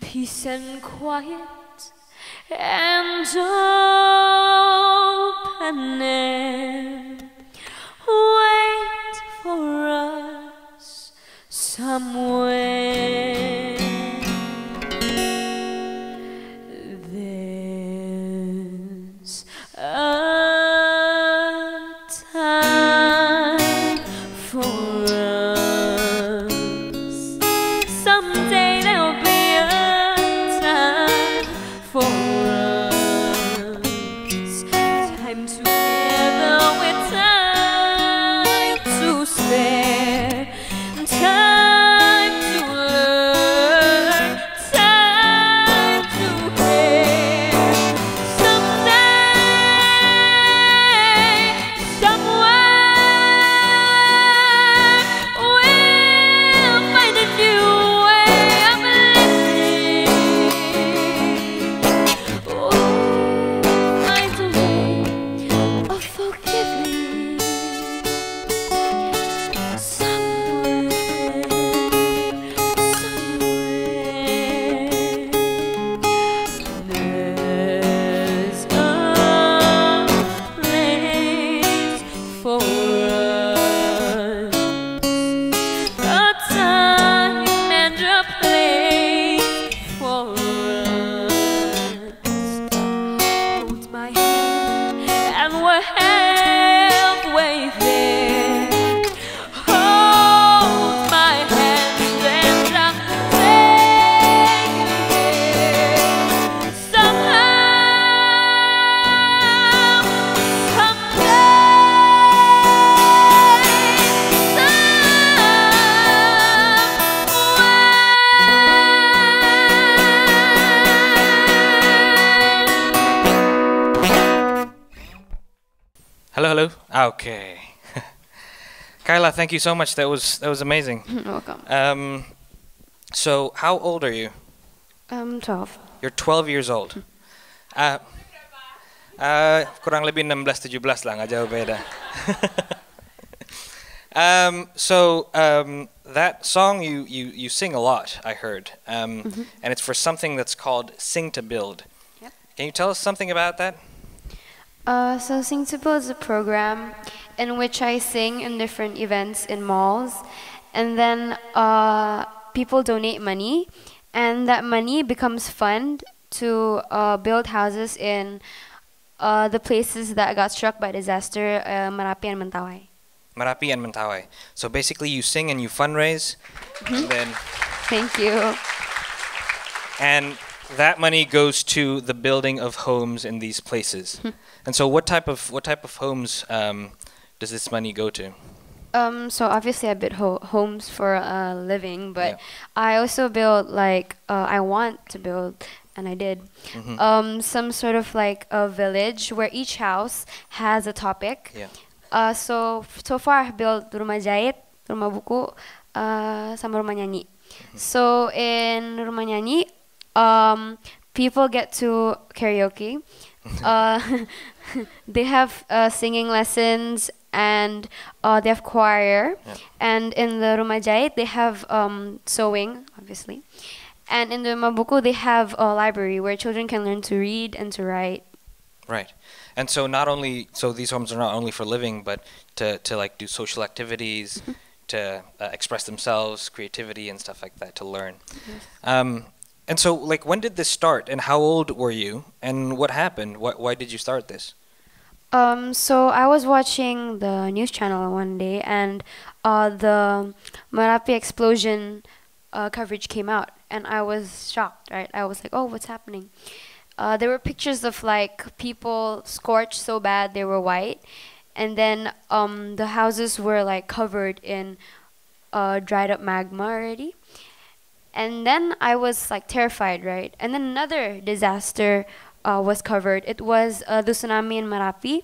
Peace and quiet and open air wait for us somewhere. There's a time for us. Someday there'll be a time for us. Time together with time to spare. Time to learn. Time to care. Someday, somewhere, we'll find a new way of living. We'll find a way of forgiving. Somewhere, there's a place for us, a time and a place for us. Hold my hand and we're halfway there. Hold my hand and I'll take you there. Somehow, Hello, hello. Okay. Kyla, thank you so much. That was amazing. Welcome. So how old are you? 12. You're 12 years old. Kurang lebih 16-17 lah, nggak jauh beda. That song you sing a lot, I heard, and it's for something that's called Sing to Build. Yep. Can you tell us something about that? So Sing to Build is a program in which I sing in different events in malls, and then people donate money, and that money becomes fund to build houses in the places that got struck by disaster, Merapi and Mentawai. Merapi and Mentawai. So basically you sing and you fundraise, and then Thank you. and that money goes to the building of homes in these places. And so what type of homes does this money go to? So obviously I build homes for a living, but Yeah. I also build I want to build, and I did, some sort of like a village where each house has a topic. Yeah. So far I've built rumah jahit, rumah buku, sama rumah nyanyi. So in rumah nyanyi, people get to karaoke. They have singing lessons, and they have choir. Yeah. And in the rumah jahit, they have sewing, obviously. And in the rumah buku, they have a library where children can learn to read and to write. Right. And so these homes are not only for living, but to like do social activities, to express themselves, creativity and stuff like that, to learn. Yes. And so, like, when did this start, and how old were you, and what happened? Why did you start this? So I was watching the news channel one day, and the Merapi explosion coverage came out, and I was shocked, right? I was like, oh, what's happening? There were pictures of like people scorched so bad they were white, and then the houses were like covered in dried up magma already. And then I was like terrified, right? And then another disaster was covered. It was the tsunami in Marapi.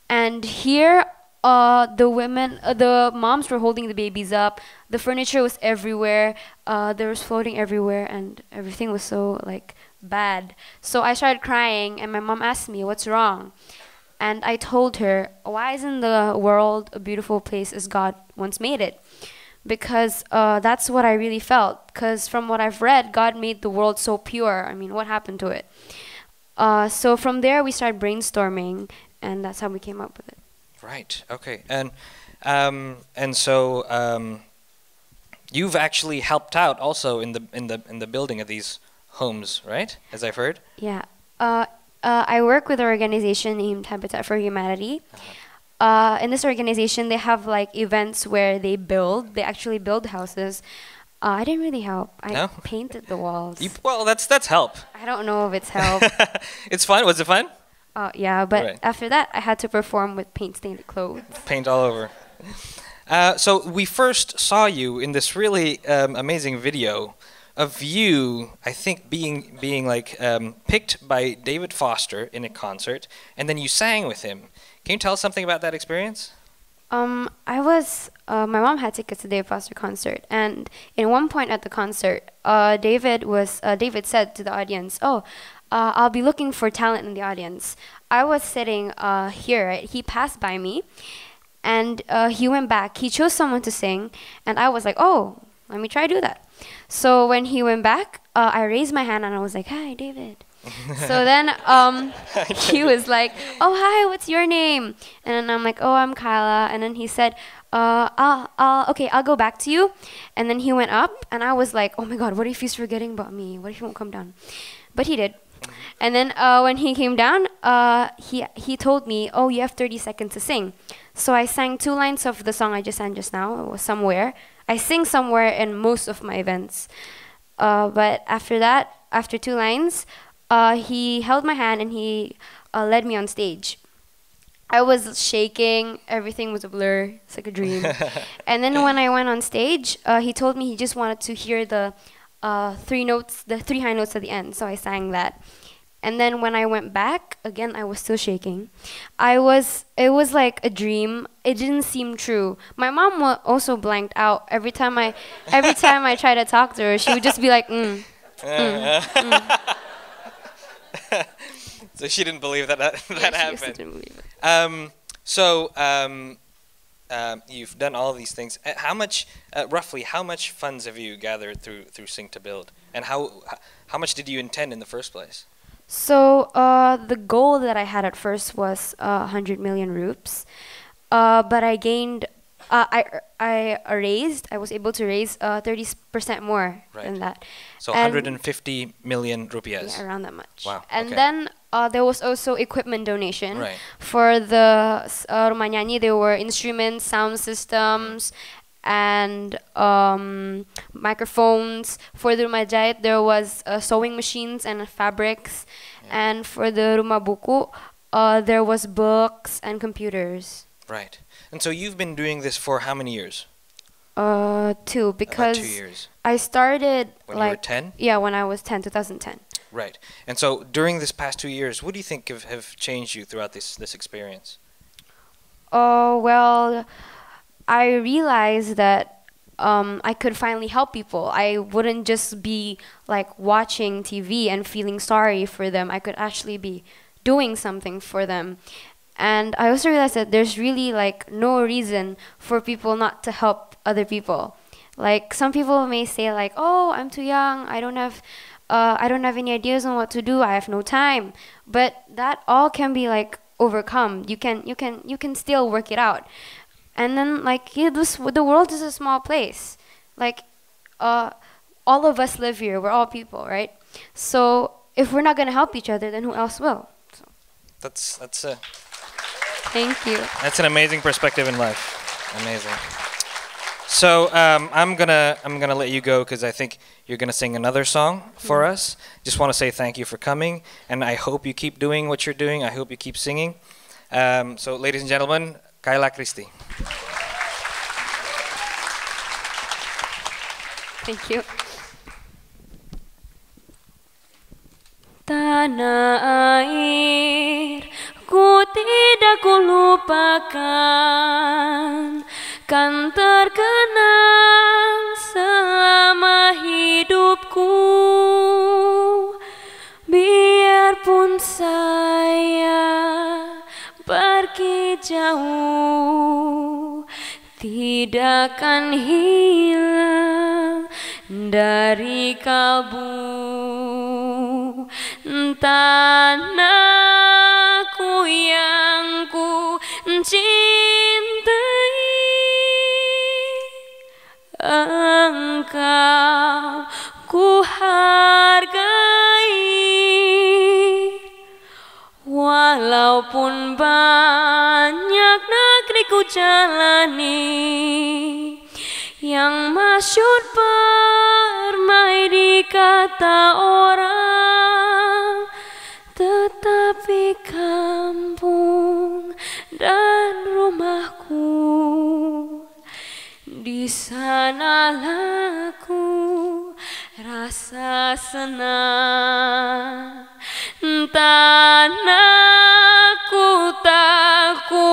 And here, the moms were holding the babies up. The furniture was everywhere. There was floating everywhere, and everything was so like bad. So I started crying, and my mom asked me, "What's wrong?" And I told her, "Why isn't the world a beautiful place as God once made it?" Because that's what I really felt. Because from what I've read, God made the world so pure. I mean, what happened to it? So from there, we started brainstorming, and that's how we came up with it. Right. Okay. And so you've actually helped out also in the building of these homes, right? As I've heard. Yeah. I work with an organization named Habitat for Humanity. In this organization, they have like events where they actually build houses. I didn't really help. I painted the walls. Well, that's help. I don't know if it's help. It's fun. Was it fun? Yeah, but Right. after that, I had to perform with paint-stained clothes. Paint all over. So we first saw you in this really amazing video of you, I think, being like picked by David Foster in a concert, and then you sang with him. Can you tell us something about that experience? My mom had tickets to the David Foster concert, and in one point at the concert, David said to the audience, "Oh, I'll be looking for talent in the audience." I was sitting here, right? He passed by me, and he went back. He chose someone to sing, and I was like, "Oh, let me try to do that." So when he went back, I raised my hand and I was like, "Hi, David." So then he was like, "Oh, hi, what's your name?" And then I'm like, "Oh, I'm Kyla." And then he said, I'll go back to you." And then he went up, and I was like, "Oh my God, what if he's forgetting about me? What if he won't come down?" But he did. And then when he came down, he told me, "Oh, you have 30 seconds to sing." So I sang 2 lines of the song I just sang just now. It was Somewhere. I sing Somewhere in most of my events. But after that, after 2 lines, he held my hand and he led me on stage. I was shaking. Everything was a blur. It's like a dream. And then when I went on stage, he told me he just wanted to hear the 3 high notes at the end. So I sang that. And then when I went back, again, I was still shaking. It was like a dream. It didn't seem true. My mom also blanked out. Every time I tried to talk to her, she would just be like, So she didn't believe that happened. She didn't believe it. So you've done all of these things. Roughly, how much funds have you gathered through Sing to Build, and how much did you intend in the first place? So the goal that I had at first was 100 million rupees, but I gained. I was able to raise 30% more than that. So 150 million rupiahs. Yeah, around that much. Wow. And okay. then there was also equipment donation. Right. For the Rumah Nyanyi, there were instruments, sound systems, and microphones. For the Rumah Jahit, there was sewing machines and fabrics. Yeah. And for the Rumah Buku, there was books and computers. Right. And so you've been doing this for how many years? 2, because About 2 years. I started when you were 10? Yeah, when I was 10, 2010. Right. And so during this past 2 years, what do you think have changed you throughout this experience? Well, I realized that I could finally help people. I wouldn't just be like watching TV and feeling sorry for them. I could actually be doing something for them. And I also realized that there's really like no reason for people not to help other people. Like some people may say like, "Oh, I'm too young. I don't have any ideas on what to do. I have no time." But that all can be like overcome. You can still work it out. And then like the world is a small place. Like all of us live here. We're all people, right? So if we're not gonna help each other, then who else will? So. That's a. Thank you. That's an amazing perspective in life. Amazing. So I'm gonna let you go because I think you're gonna sing another song for us. Just want to say thank you for coming, and I hope you keep doing what you're doing. I hope you keep singing. So ladies and gentlemen, Kyla Christie. Thank you. tanah air, ku tidak kulupakan, kan terkenang selama hidupku. Biarpun saya pergi jauh, tidak akan hilang dari kalbu. Tanahku yang ku cintai, engkau ku hargai. Walaupun banyak negeri ku jalani, yang masyhur permai di kata orang, tetapi kampung dan rumahku, di sanalah ku rasa senang. Tanahku tak ku